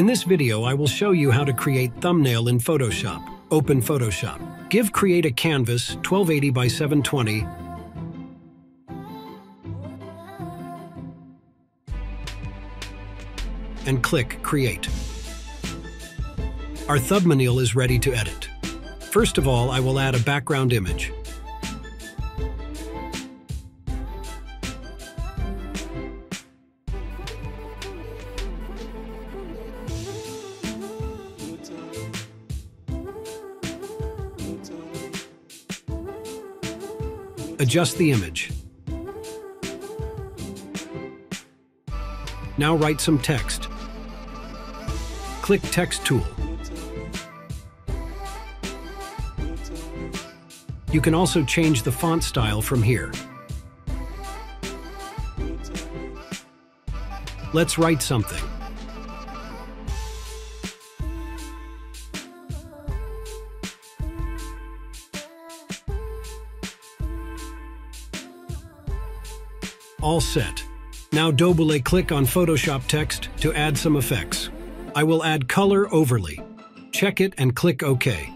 In this video, I will show you how to create thumbnail in Photoshop. Open Photoshop. Give Create a canvas 1280 by 720 and click Create. Our thumbnail is ready to edit. First of all, I will add a background image. Adjust the image. Now write some text. Click Text tool. You can also change the font style from here. Let's write something. All set. Now double-click on Photoshop text to add some effects. I will add color overlay. Check it and click OK.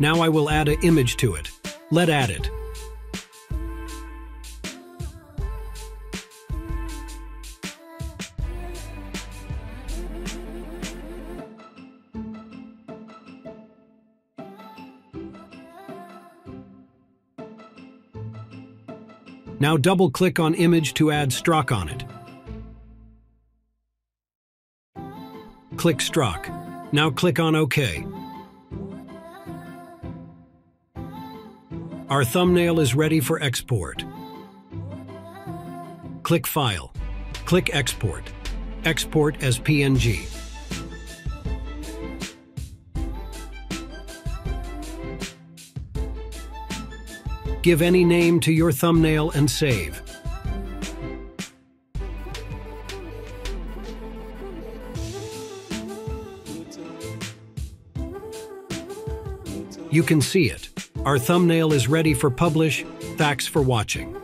Now I will add an image to it. Let's add it. Now double-click on image to add stroke on it. Click stroke. Now click on OK. Our thumbnail is ready for export. Click File. Click Export. Export as PNG. Give any name to your thumbnail and save. You can see it. Our thumbnail is ready for publish. Thanks for watching.